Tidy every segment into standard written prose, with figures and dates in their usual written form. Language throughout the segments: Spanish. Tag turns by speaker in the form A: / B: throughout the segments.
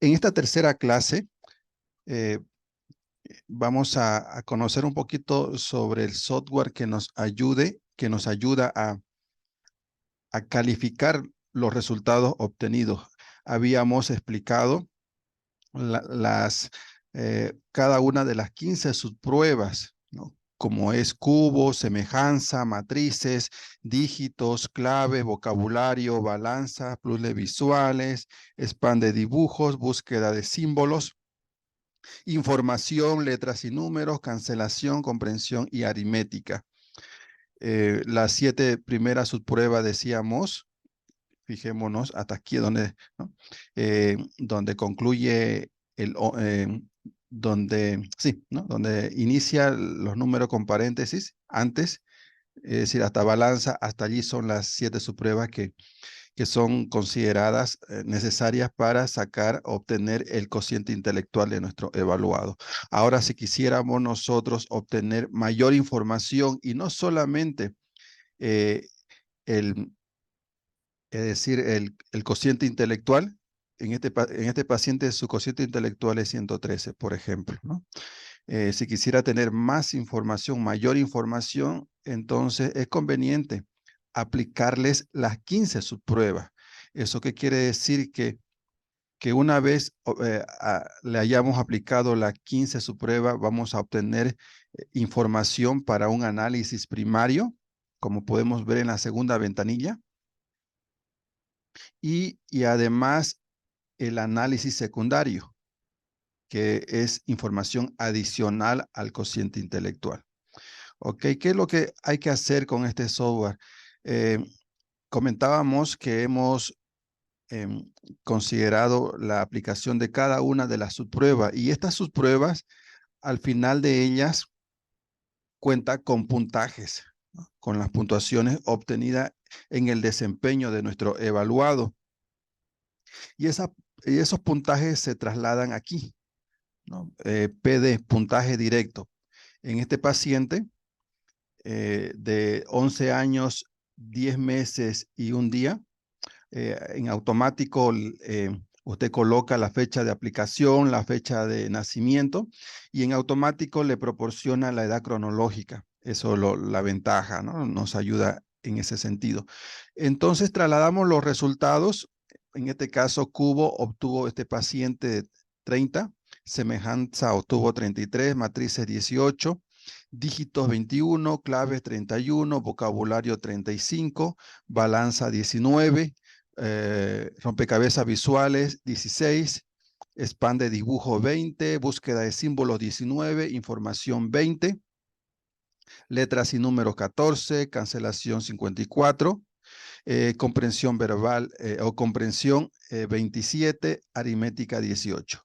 A: En esta tercera clase eh, vamos a conocer un poquito sobre el software que nos ayuda a calificar los resultados obtenidos. Habíamos explicado cada una de las 15 subpruebas, ¿no? Como es cubo, semejanza, matrices, dígitos, claves, vocabulario, balanza, puzzles visuales, span de dibujos, búsqueda de símbolos, información, letras y números, cancelación, comprensión y aritmética. Las 7 primeras subpruebas decíamos, fijémonos hasta aquí donde, ¿no? Donde concluye sí, ¿no? Donde inicia los números con paréntesis antes, es decir, hasta balanza, hasta allí son las 7 subpruebas que son consideradas necesarias para obtener el cociente intelectual de nuestro evaluado. Ahora, si quisiéramos nosotros obtener mayor información y no solamente eh, el, es decir, el cociente intelectual, en este paciente su cociente intelectual es 113, por ejemplo, ¿no? Si quisiera tener más información, mayor información, entonces es conveniente aplicarles las 15 subpruebas. ¿Eso qué quiere decir? Que una vez le hayamos aplicado las 15 subpruebas, vamos a obtener información para un análisis primario, como podemos ver en la segunda ventanilla, y además el análisis secundario, que es información adicional al cociente intelectual. ¿Ok? ¿Qué es lo que hay que hacer con este software? Eh, Comentábamos que hemos considerado la aplicación de cada una de las subpruebas y estas subpruebas, al final de ellas, cuenta con puntajes, ¿no? Con las puntuaciones obtenidas en el desempeño de nuestro evaluado. Y, y esos puntajes se trasladan aquí, ¿no? PD, puntaje directo. En este paciente de 11 años, 10 meses y un día, en automático usted coloca la fecha de aplicación, la fecha de nacimiento y en automático le proporciona la edad cronológica. Eso es la ventaja, ¿no? Nos ayuda en ese sentido. Entonces trasladamos los resultados. En este caso, Cubo obtuvo este paciente 30, Semejanza obtuvo 33, Matrices 18, dígitos 21, claves 31, vocabulario 35, balanza 19, rompecabezas visuales 16, span de dibujo 20, búsqueda de símbolos 19, información 20, letras y números 14, cancelación 54, comprensión verbal o comprensión 27, aritmética 18.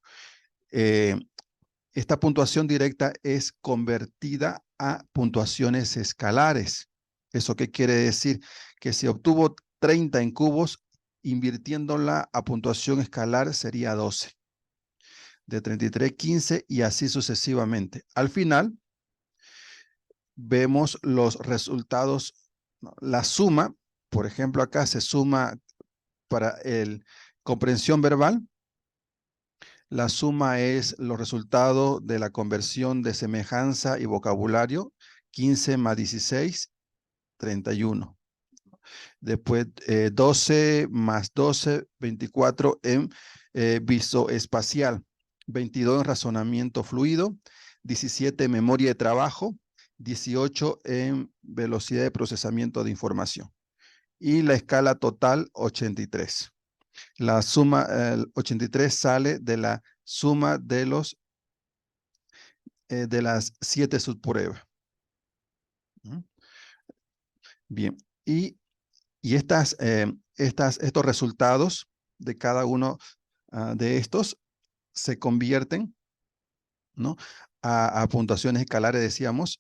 A: Esta puntuación directa es convertida a puntuaciones escalares. ¿Eso qué quiere decir? Que si obtuvo 30 en cubos, invirtiéndola a puntuación escalar sería 12. De 33, 15 y así sucesivamente. Al final, vemos los resultados, ¿no? La suma, por ejemplo, acá se suma para el comprensión verbal. La suma es los resultados de la conversión de semejanza y vocabulario, 15 más 16, 31. Después 12 más 12, 24 en visoespacial, 22 en razonamiento fluido, 17 en memoria de trabajo, 18 en velocidad de procesamiento de información. Y la escala total, 83. La suma, el 83 sale de la suma de las 7 subpruebas. Bien, y estos resultados de cada uno de estos se convierten, ¿no? A puntuaciones escalares, decíamos,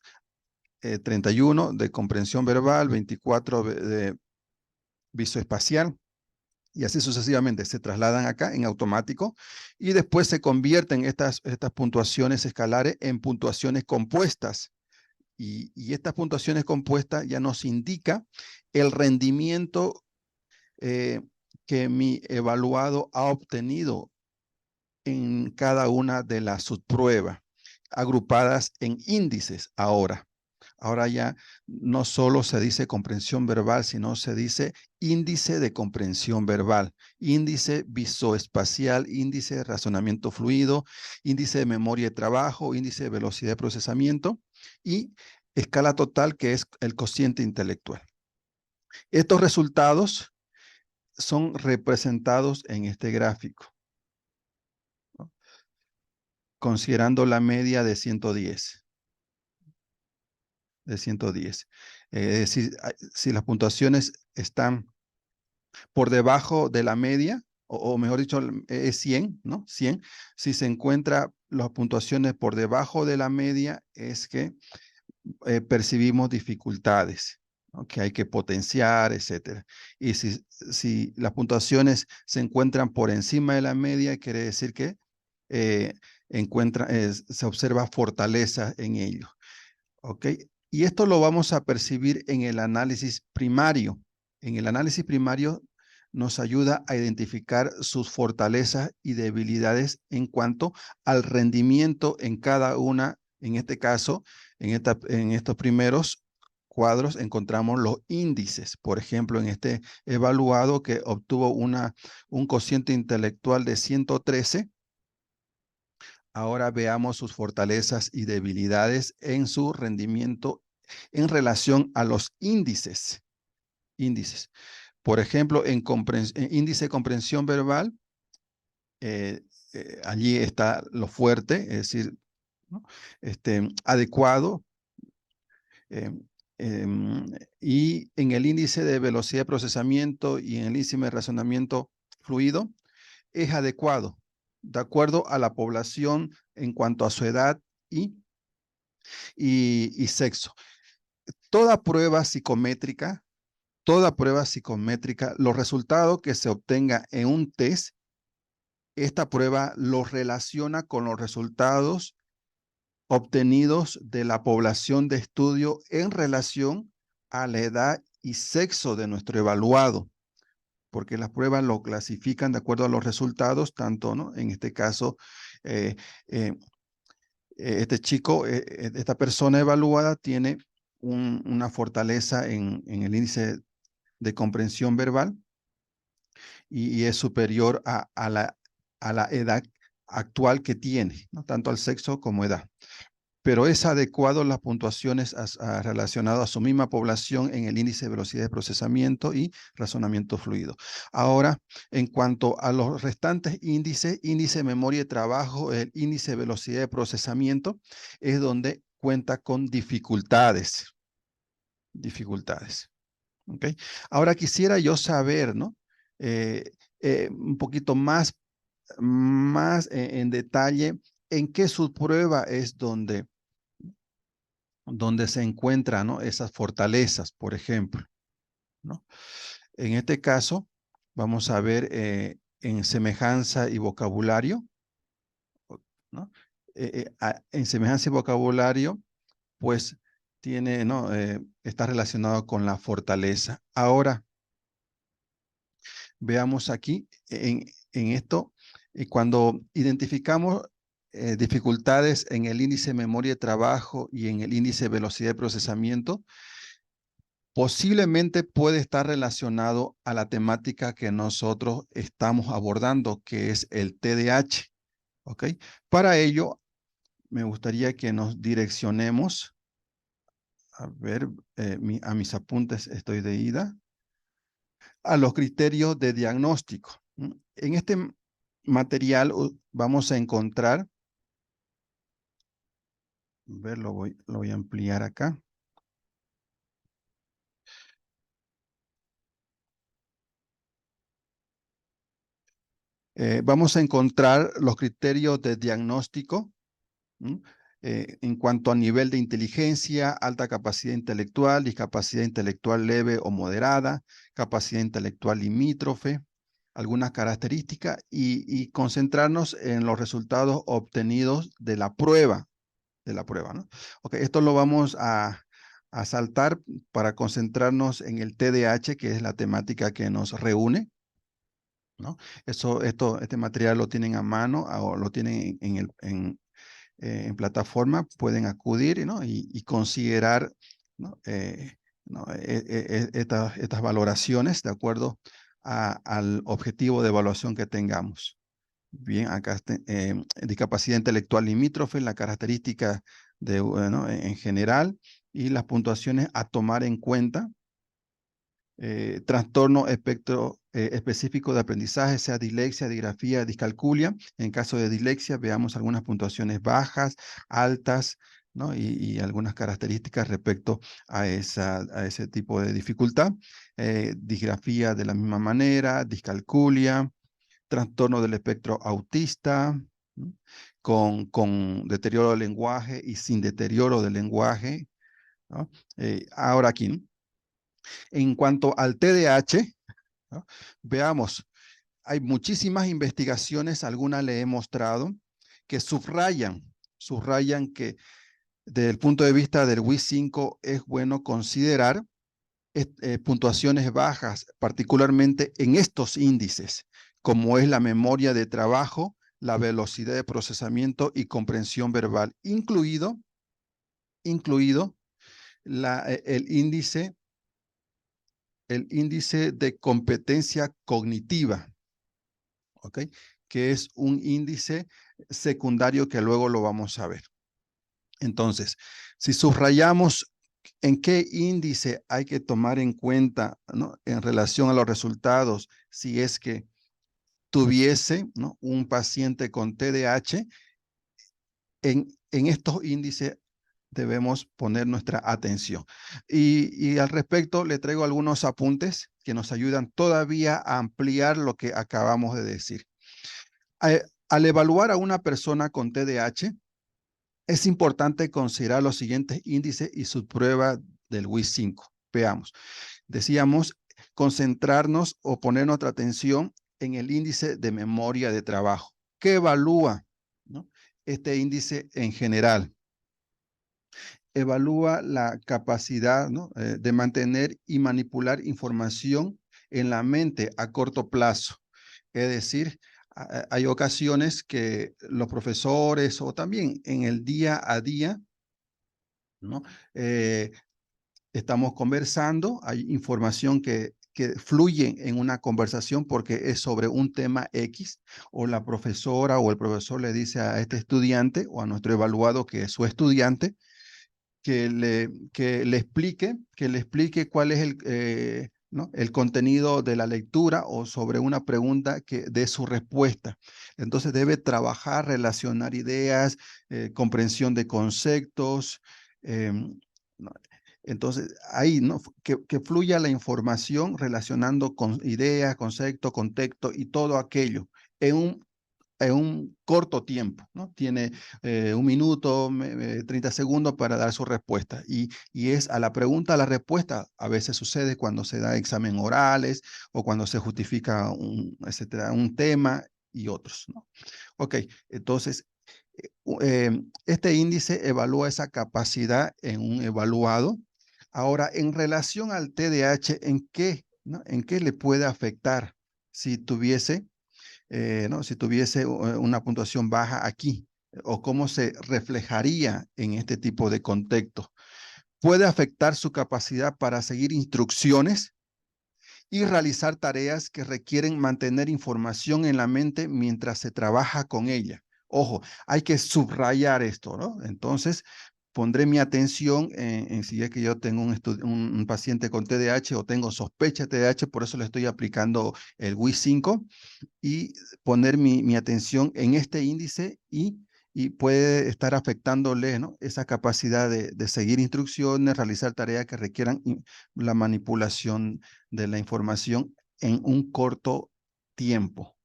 A: 31 de comprensión verbal, 24 de visoespacial, y así sucesivamente se trasladan acá en automático y después se convierten estas puntuaciones escalares en puntuaciones compuestas. Y estas puntuaciones compuestas ya nos indica el rendimiento que mi evaluado ha obtenido en cada una de las subpruebas, agrupadas en índices ahora. Ahora ya no solo se dice comprensión verbal, sino se dice índice de comprensión verbal, índice visoespacial, índice de razonamiento fluido, índice de memoria de trabajo, índice de velocidad de procesamiento y escala total, que es el cociente intelectual. Estos resultados son representados en este gráfico, ¿no? Considerando la media de 110. De 110. Es decir, si las puntuaciones están por debajo de la media, o mejor dicho, es 100, ¿no? 100. Si se encuentra las puntuaciones por debajo de la media, es que percibimos dificultades, ¿no? Que hay que potenciar, etcétera. Y si las puntuaciones se encuentran por encima de la media, quiere decir que eh, se observa fortaleza en ello. ¿Ok? Y esto lo vamos a percibir en el análisis primario. En el análisis primario nos ayuda a identificar sus fortalezas y debilidades en cuanto al rendimiento en cada una. En este caso, en estos primeros cuadros encontramos los índices. Por ejemplo, en este evaluado que obtuvo un cociente intelectual de 113, ahora veamos sus fortalezas y debilidades en su rendimiento en relación a los índices. Índices. Por ejemplo, en índice de comprensión verbal, allí está lo fuerte, es decir, ¿no? Adecuado. eh, y en el índice de velocidad de procesamiento y en el índice de razonamiento fluido, es adecuado, de acuerdo a la población en cuanto a su edad y sexo. Toda prueba psicométrica, los resultados que se obtenga en un test, esta prueba los relaciona con los resultados obtenidos de la población de estudio en relación a la edad y sexo de nuestro evaluado, porque las pruebas lo clasifican de acuerdo a los resultados, tanto, ¿no? En este caso, eh, eh, este chico, esta persona evaluada tiene una fortaleza en el índice de comprensión verbal y es superior a la edad actual que tiene, ¿no? Tanto al sexo como edad. Pero es adecuado las puntuaciones relacionadas a su misma población en el índice de velocidad de procesamiento y razonamiento fluido. Ahora, en cuanto a los restantes índices, índice de memoria de trabajo, el índice de velocidad de procesamiento, es donde cuenta con dificultades. Dificultades. ¿Ok? Ahora quisiera yo saber, ¿no? Un poquito más en detalle en qué subprueba es donde se encuentran, ¿no? Esas fortalezas, por ejemplo, ¿no? En este caso, vamos a ver en semejanza y vocabulario, ¿no? En semejanza y vocabulario, pues tiene, ¿no? Está relacionado con la fortaleza. Ahora, veamos aquí en esto, cuando identificamos dificultades en el índice de memoria de trabajo y en el índice de velocidad de procesamiento, posiblemente puede estar relacionado a la temática que nosotros estamos abordando, que es el TDAH. ¿Ok? Para ello, me gustaría que nos direccionemos, a ver, a mis apuntes estoy de ida, a los criterios de diagnóstico. En este material vamos a encontrar, a ver, lo voy a ampliar acá. Vamos a encontrar los criterios de diagnóstico en cuanto a nivel de inteligencia, alta capacidad intelectual, discapacidad intelectual leve o moderada, capacidad intelectual limítrofe, algunas características y concentrarnos en los resultados obtenidos de la prueba, ¿no? Ok, esto lo vamos a saltar para concentrarnos en el TDAH, que es la temática que nos reúne. ¿no? Este material lo tienen a mano o lo tienen en plataforma, pueden acudir, ¿no? y considerar, ¿no? Estas valoraciones de acuerdo al objetivo de evaluación que tengamos. Bien, acá discapacidad intelectual limítrofe, la característica ¿no? en general y las puntuaciones a tomar en cuenta. Trastorno espectro específico de aprendizaje, sea dislexia, disgrafía, discalculia. En caso de dislexia, veamos algunas puntuaciones bajas, altas, ¿no? y algunas características respecto a ese tipo de dificultad. Disgrafía de la misma manera, discalculia, trastorno del espectro autista, ¿no? con deterioro del lenguaje y sin deterioro del lenguaje, ¿no? Ahora aquí, ¿no? En cuanto al TDAH, ¿no? Veamos, hay muchísimas investigaciones, algunas le he mostrado, que subrayan que desde el punto de vista del WIS-5 es bueno considerar puntuaciones bajas, particularmente en estos índices, como es la memoria de trabajo, la velocidad de procesamiento y comprensión verbal, incluido el índice de competencia cognitiva, ¿ok? Que es un índice secundario que luego lo vamos a ver. Entonces, si subrayamos en qué índice hay que tomar en cuenta, ¿no? En relación a los resultados, si es que tuviese, ¿no? un paciente con TDAH, en estos índices debemos poner nuestra atención. Y al respecto, le traigo algunos apuntes que nos ayudan todavía a ampliar lo que acabamos de decir. Al evaluar a una persona con TDAH, es importante considerar los siguientes índices y subpruebas del WIS-5. Veamos. Decíamos concentrarnos o poner nuestra atención en el índice de memoria de trabajo. ¿Qué evalúa, ¿no? este índice en general? Evalúa la capacidad, ¿no? de mantener y manipular información en la mente a corto plazo. Es decir, hay ocasiones que los profesores o también en el día a día, ¿no? Estamos conversando, hay información que fluye en una conversación porque es sobre un tema X, o la profesora o el profesor le dice a este estudiante o a nuestro evaluado que es su estudiante, que le explique cuál es ¿no? el contenido de la lectura o sobre una pregunta que dé su respuesta. Entonces debe trabajar, relacionar ideas, comprensión de conceptos. ¿No? Entonces ahí, ¿no? que fluya la información relacionando con ideas, conceptos, contexto y todo aquello en un corto tiempo, ¿no? Tiene 1 minuto, 30 segundos para dar su respuesta. Y es a la pregunta, a la respuesta. A veces sucede cuando se da examen orales o cuando se justifica etcétera, un tema y otros, ¿no? Ok, entonces, este índice evalúa esa capacidad en un evaluado. Ahora, en relación al TDAH, ¿no? ¿En qué le puede afectar si tuviese ¿no? si tuviese una puntuación baja aquí, o cómo se reflejaría en este tipo de contexto? Puede afectar su capacidad para seguir instrucciones y realizar tareas que requieren mantener información en la mente mientras se trabaja con ella. Ojo, hay que subrayar esto, ¿no? Entonces, pondré mi atención en si es que yo tengo un paciente con TDAH o tengo sospecha de TDAH, por eso le estoy aplicando el WIS-5, y poner mi atención en este índice y puede estar afectándole, ¿no? esa capacidad de seguir instrucciones, realizar tareas que requieran la manipulación de la información en un corto tiempo.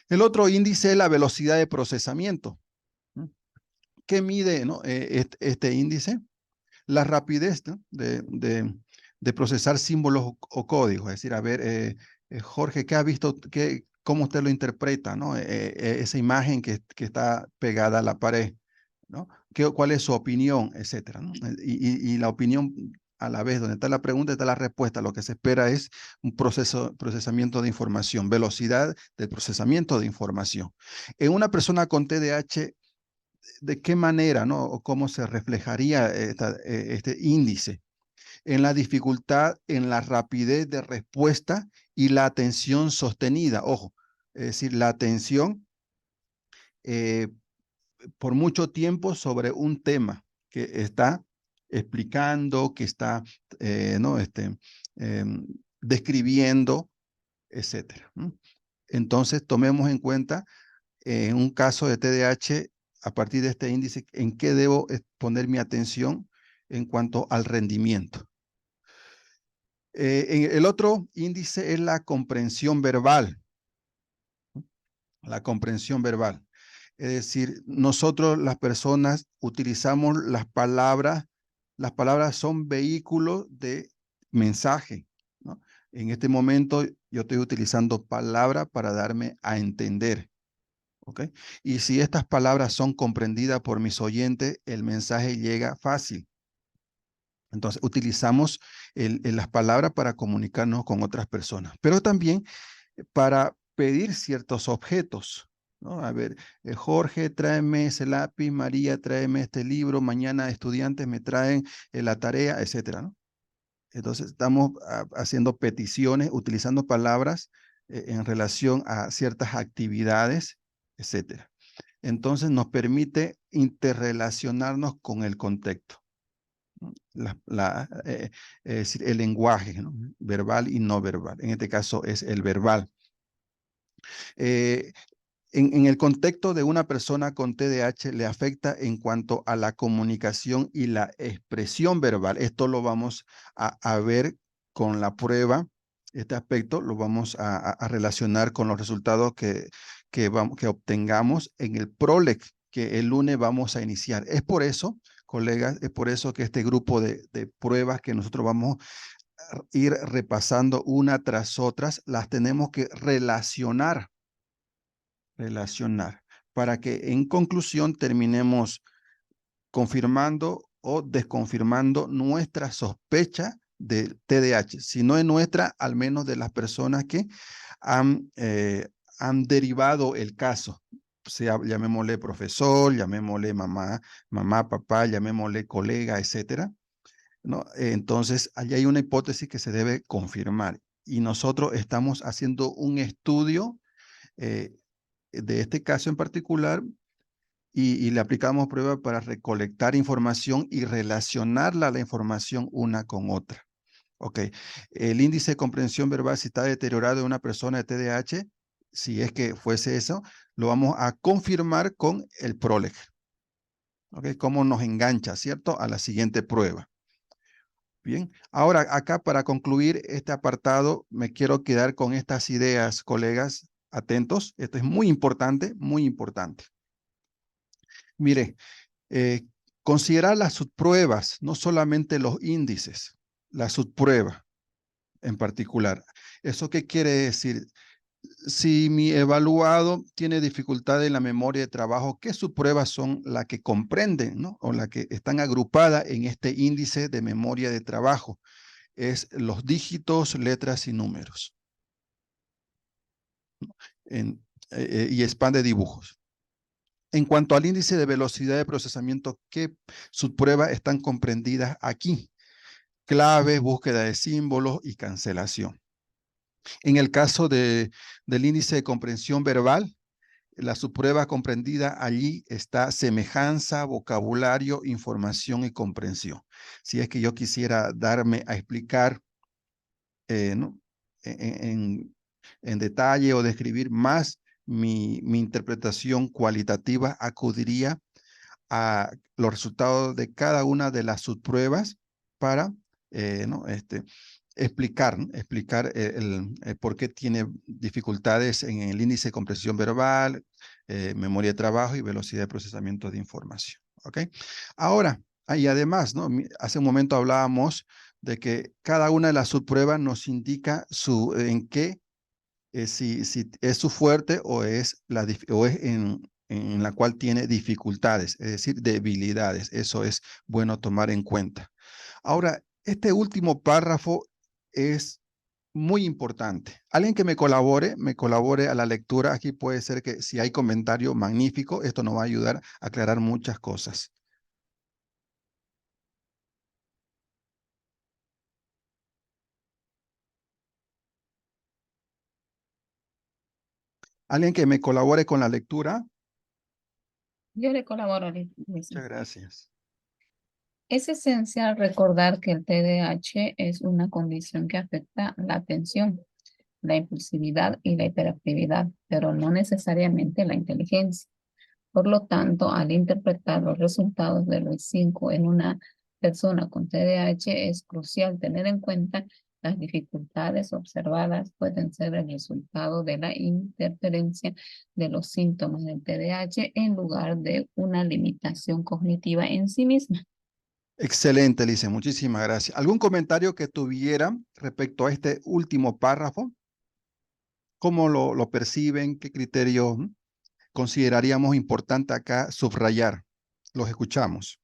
A: El otro índice es la velocidad de procesamiento. ¿Qué mide, ¿no? este índice? La rapidez, ¿no? de procesar símbolos o códigos. Es decir, a ver, Jorge, ¿qué ha visto? ¿Cómo usted lo interpreta, ¿no? Esa imagen que está pegada a la pared, ¿no? ¿Cuál es su opinión, etcétera, ¿no? Y la opinión a la vez. Donde está la pregunta, está la respuesta. Lo que se espera es un procesamiento de información, velocidad del procesamiento de información. En una persona con TDAH, ¿de qué manera, no? O cómo se reflejaría este índice? En la dificultad, en la rapidez de respuesta y la atención sostenida. Ojo, es decir, la atención eh, por mucho tiempo sobre un tema que está explicando, que está ¿no? Describiendo, etcétera. Entonces, tomemos en cuenta en un caso de TDAH, a partir de este índice, en qué debo poner mi atención en cuanto al rendimiento. El otro índice es la comprensión verbal. La comprensión verbal. Es decir, nosotros las personas utilizamos las palabras son vehículos de mensaje, ¿no? En este momento yo estoy utilizando palabras para darme a entender, ¿ok? Y si estas palabras son comprendidas por mis oyentes, el mensaje llega fácil. Entonces utilizamos las palabras para comunicarnos con otras personas, pero también para pedir ciertos objetos, ¿no? A ver, Jorge, tráeme ese lápiz, María, tráeme este libro, mañana estudiantes me traen la tarea, etcétera, ¿no? Entonces estamos haciendo peticiones, utilizando palabras en relación a ciertas actividades, etcétera. Entonces nos permite interrelacionarnos con el contexto, ¿no? Es decir, el lenguaje, ¿no? Verbal y no verbal. En este caso es el verbal. Eh, en el contexto de una persona con TDAH le afecta en cuanto a la comunicación y la expresión verbal. Esto lo vamos a ver con la prueba. Este aspecto lo vamos a relacionar con los resultados que obtengamos en el PROLEC, que el lunes vamos a iniciar. Es por eso, colegas, es por eso que este grupo de pruebas que nosotros vamos a ir repasando una tras otras, las tenemos que relacionar para que en conclusión terminemos confirmando o desconfirmando nuestra sospecha de TDAH, si no es nuestra, al menos de las personas que han derivado el caso, sea, llamémosle profesor, llamémosle mamá, papá, llamémosle colega, etcétera, ¿no? Entonces, allí hay una hipótesis que se debe confirmar y nosotros estamos haciendo un estudio eh, de este caso en particular y le aplicamos pruebas para recolectar información y relacionarla a la información una con otra. Ok, el índice de comprensión verbal, si está deteriorado en una persona de TDAH, si es que fuese eso, lo vamos a confirmar con el PROLEG. Ok, cómo nos engancha, ¿cierto? A la siguiente prueba. Bien, ahora acá para concluir este apartado, me quiero quedar con estas ideas, colegas, atentos. Esto es muy importante, muy importante. Mire, considerar las subpruebas, no solamente los índices, la subprueba en particular. ¿Eso qué quiere decir? Si mi evaluado tiene dificultad en la memoria de trabajo, ¿qué subpruebas son las que comprenden, ¿no? O las que están agrupadas en este índice de memoria de trabajo? Es los dígitos, letras y números. Y span de dibujos. En cuanto al índice de velocidad de procesamiento, ¿qué subpruebas están comprendidas aquí? Claves, búsqueda de símbolos y cancelación. En el caso del índice de comprensión verbal, la subprueba comprendida allí está semejanza, vocabulario, información y comprensión. Si es que yo quisiera darme a explicar ¿no? en detalle o describir más mi interpretación cualitativa, acudiría a los resultados de cada una de las subpruebas para ¿no? explicar, ¿no? Explicar por qué tiene dificultades en el índice de comprensión verbal, memoria de trabajo y velocidad de procesamiento de información. ¿Ok? Ahora, y además, ¿no? Hace un momento hablábamos de que cada una de las subpruebas nos indica en qué, si es su fuerte o es en la cual tiene dificultades, es decir, debilidades. Eso es bueno tomar en cuenta. Ahora, Este último párrafo es muy importante. Alguien que me colabore a la lectura. Aquí puede ser que si hay comentario, magnífico. Esto nos va a ayudar a aclarar muchas cosas. Alguien que me colabore con la lectura.
B: Yo le colaboro,
A: Muchas gracias.
B: Es esencial recordar que el TDAH es una condición que afecta la atención, la impulsividad y la hiperactividad, pero no necesariamente la inteligencia. Por lo tanto, al interpretar los resultados de los 5 en una persona con TDAH, es crucial tener en cuenta las dificultades observadas pueden ser el resultado de la interferencia de los síntomas del TDAH en lugar de una limitación cognitiva en sí misma.
A: Excelente, Lice. Muchísimas gracias. ¿Algún comentario que tuviera respecto a este último párrafo? ¿Cómo lo perciben? ¿Qué criterio consideraríamos importante acá subrayar? Los escuchamos.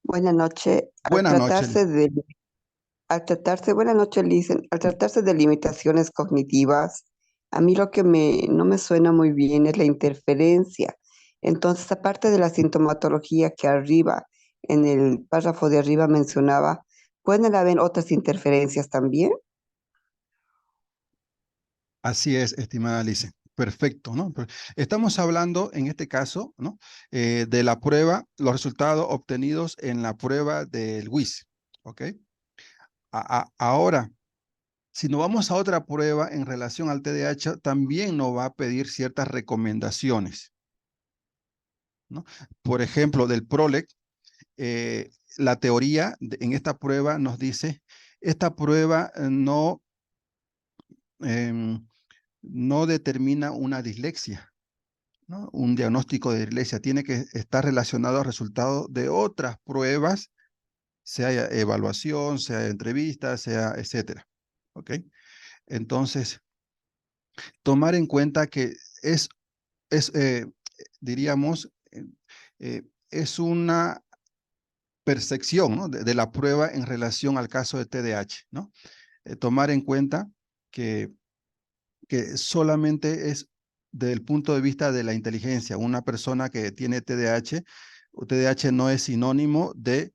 C: Buenas noches.
A: Buenas noches.
C: Buenas noches, Liz. Al tratarse de limitaciones cognitivas, a mí lo que no me suena muy bien es la interferencia. Entonces, aparte de la sintomatología que arriba, en el párrafo de arriba mencionaba, ¿pueden haber otras interferencias también?
A: Así es, estimada Lice. Perfecto, ¿no? Estamos hablando en este caso, ¿no? De la prueba, los resultados obtenidos en la prueba del WIS, ¿ok? Ahora, si nos vamos a otra prueba en relación al TDAH, también nos va a pedir ciertas recomendaciones, ¿no? Por ejemplo, del PROLEC, la teoría en esta prueba nos dice, esta prueba em, no determina una dislexia, ¿no? Un diagnóstico de dislexia tiene que estar relacionado al resultado de otras pruebas, sea evaluación, sea entrevista, sea etcétera. ¿Ok? Entonces, tomar en cuenta que es diríamos, es una percepción, ¿no? de la prueba en relación al caso de TDAH, ¿no? Tomar en cuenta que, que solamente es desde el punto de vista de la inteligencia. Una persona que tiene TDAH, o TDAH no es sinónimo de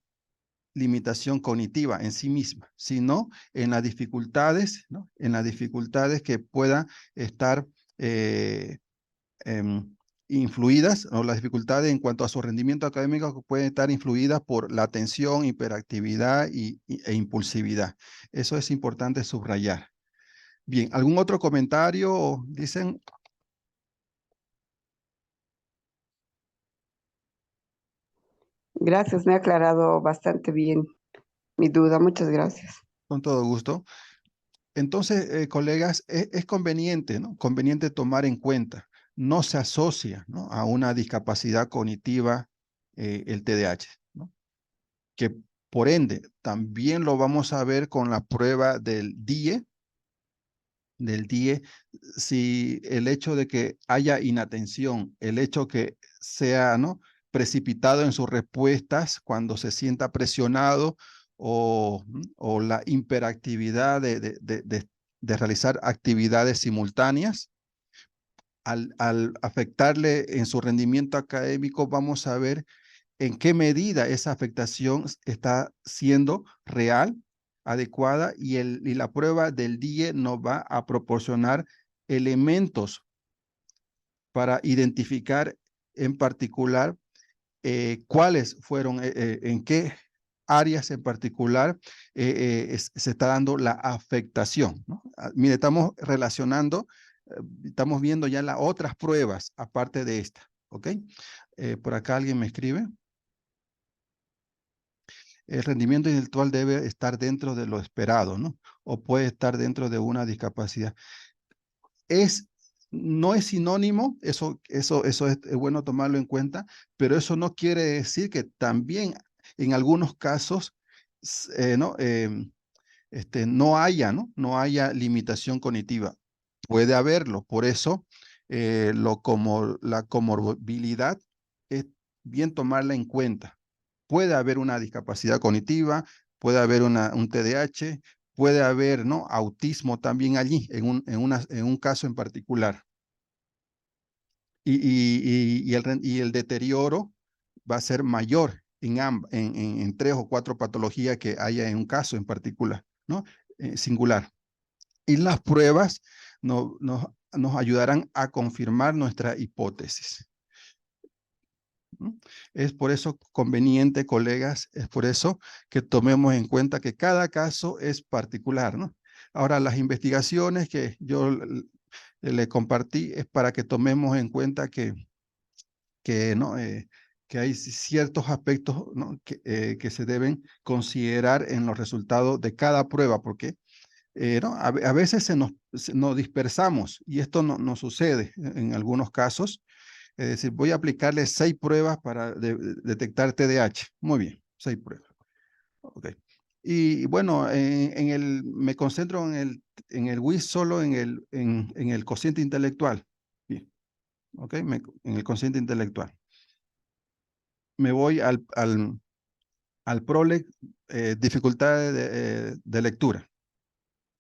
A: limitación cognitiva en sí misma, sino en las dificultades, ¿no? En las dificultades que pueda estar em, influidas, o las dificultades en cuanto a su rendimiento académico que pueden estar influidas por la atención, hiperactividad e impulsividad. Eso es importante subrayar. Bien, ¿algún otro comentario? Dicen,
C: Gracias, me ha aclarado bastante bien mi duda. Muchas gracias.
A: con todo gusto. Entonces, colegas, es conveniente, ¿no? Conveniente tomar en cuenta, no se asocia, ¿no? a una discapacidad cognitiva el TDAH, ¿no? Que por ende también lo vamos a ver con la prueba del DIE, si el hecho de que haya inatención, el hecho que sea, ¿no? precipitado en sus respuestas cuando se sienta presionado o la hiperactividad de realizar actividades simultáneas, al afectarle en su rendimiento académico, vamos a ver en qué medida esa afectación está siendo real, adecuada, y la prueba del DIE nos va a proporcionar elementos para identificar en particular cuáles fueron, en qué áreas en particular se está dando la afectación, ¿no? Mire, estamos relacionando, estamos viendo ya las otras pruebas aparte de esta, ¿ok? Por acá alguien me escribe. El rendimiento intelectual debe estar dentro de lo esperado, ¿no? O puede estar dentro de una discapacidad. No es sinónimo, eso es bueno tomarlo en cuenta, pero eso no quiere decir que también en algunos casos ¿no? No haya limitación cognitiva. Puede haberlo, por eso como la comorbilidad, es bien tomarla en cuenta. Puede haber una discapacidad cognitiva, puede haber un TDAH, puede haber, ¿no?, autismo también allí, en un caso en particular. Y el deterioro va a ser mayor en 3 o 4 patologías que haya en un caso en particular, ¿no? Singular. Y las pruebas nos ayudarán a confirmar nuestra hipótesis. ¿No? Es por eso conveniente, colegas, es por eso que tomemos en cuenta que cada caso es particular, ¿no? Ahora, las investigaciones que yo le compartí es para que tomemos en cuenta ¿no? Que hay ciertos aspectos, ¿no?, que se deben considerar en los resultados de cada prueba, porque ¿no?, a veces nos dispersamos y esto no sucede en algunos casos. Es decir, voy a aplicarle 6 pruebas para detectar TDAH. Muy bien, 6 pruebas. Okay. Y bueno, me concentro en el WIS solo en el cociente intelectual. Bien, ok, en el cociente intelectual. Me voy al PROLEG, dificultad de lectura,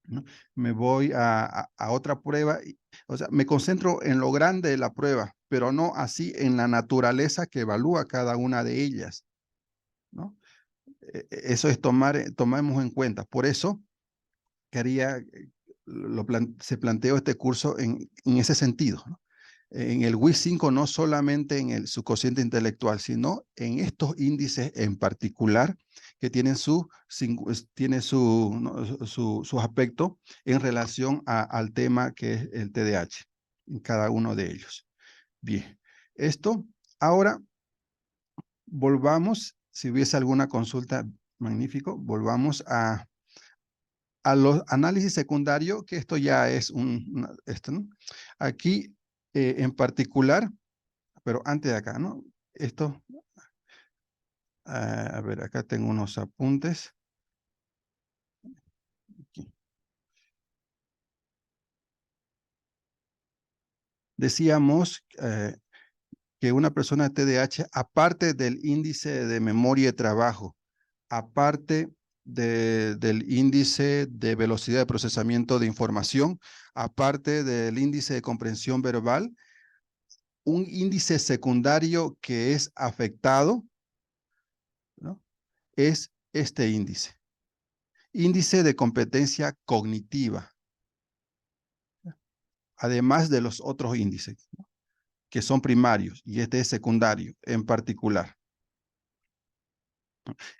A: ¿no? Me voy a otra prueba, o sea, me concentro en lo grande de la prueba, pero no así en la naturaleza que evalúa cada una de ellas, ¿no? Eso es tomemos en cuenta. Por eso quería, se planteó este curso en ese sentido, ¿no? En el WIS 5 no solamente en el subconsciente intelectual, sino en estos índices en particular que tienen ¿no?, su aspecto en relación al tema que es el TDAH, en cada uno de ellos. Bien, esto ahora volvamos, si hubiese alguna consulta, magnífico, volvamos a los análisis secundarios, que esto ya es esto, ¿no? Aquí, en particular, pero antes de acá, ¿no? Esto, a ver, acá tengo unos apuntes. Aquí. Decíamos que una persona de TDAH, aparte del índice de memoria de trabajo, aparte del índice de velocidad de procesamiento de información, aparte del índice de comprensión verbal, un índice secundario que es afectado, ¿no?, es este índice. Índice de competencia cognitiva, además de los otros índices, ¿no?, que son primarios, y este es secundario en particular.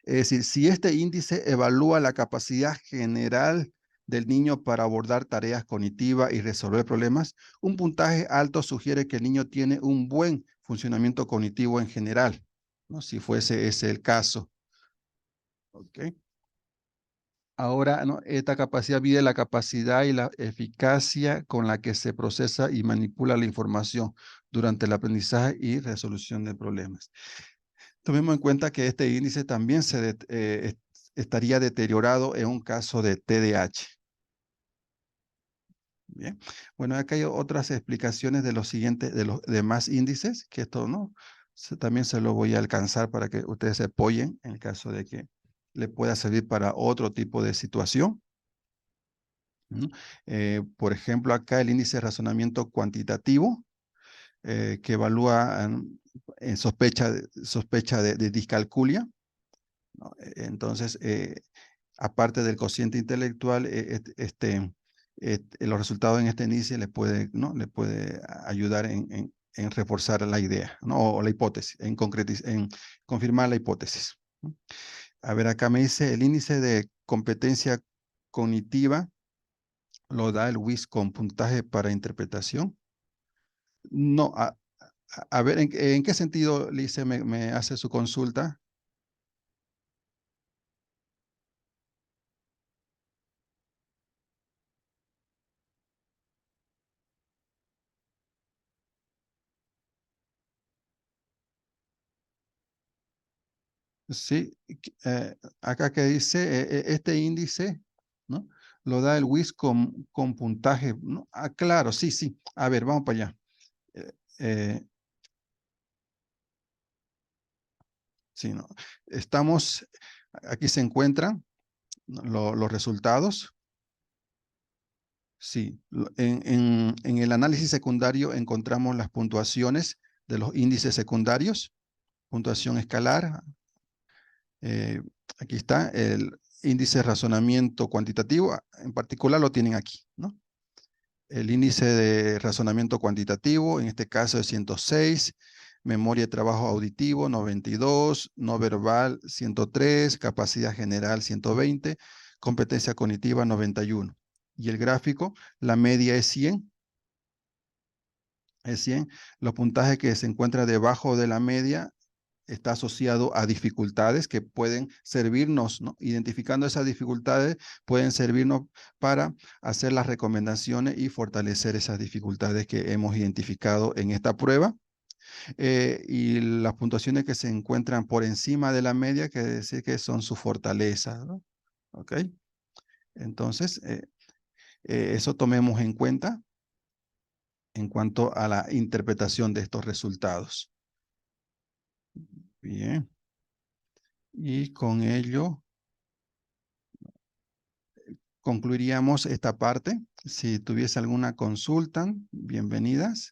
A: Es decir, si este índice evalúa la capacidad general del niño para abordar tareas cognitivas y resolver problemas, un puntaje alto sugiere que el niño tiene un buen funcionamiento cognitivo en general, ¿no?, si fuese ese el caso. ¿Ok? Ahora, ¿no?, esta capacidad mide la capacidad y la eficacia con la que se procesa y manipula la información durante el aprendizaje y resolución de problemas. Tomemos en cuenta que este índice también estaría deteriorado en un caso de TDAH. Bien. Bueno, acá hay otras explicaciones de los siguientes, de los demás índices, que esto no, también se lo voy a alcanzar para que ustedes se apoyen en el caso de que le pueda servir para otro tipo de situación, ¿no? Por ejemplo, acá el índice de razonamiento cuantitativo, que evalúa sospecha de discalculia, ¿no? Entonces, aparte del cociente intelectual, los resultados en este índice ¿no?, le puede ayudar en reforzar la idea, ¿no?, o la hipótesis, en confirmar la hipótesis, ¿no? A ver, acá me dice el índice de competencia cognitiva lo da el WIS con puntaje para interpretación. No, a ver, ¿en qué sentido, Lice, me hace su consulta? Sí, acá que dice, este índice, ¿no?, lo da el WIS con puntaje, ¿no? Ah, claro, sí, sí. A ver, vamos para allá. eh, sí, ¿no? Estamos, aquí se encuentran, ¿no?, los resultados. Sí, en el análisis secundario encontramos las puntuaciones de los índices secundarios, puntuación escalar. eh, Aquí está el índice de razonamiento cuantitativo, en particular lo tienen aquí, ¿no? El índice de razonamiento cuantitativo, en este caso es 106, memoria de trabajo auditivo 92, no verbal 103, capacidad general 120, competencia cognitiva 91. Y el gráfico, la media es 100. Es 100. Los puntajes que se encuentran debajo de la media está asociado a dificultades que pueden servirnos, ¿no? Identificando esas dificultades, pueden servirnos para hacer las recomendaciones y fortalecer esas dificultades que hemos identificado en esta prueba. Y las puntuaciones que se encuentran por encima de la media, quiere decir que son sus fortalezas, ¿no? ¿Ok? Entonces, eso tomemos en cuenta en cuanto a la interpretación de estos resultados. Bien. Y con ello concluiríamos esta parte. Si tuviese alguna consulta, bienvenidas.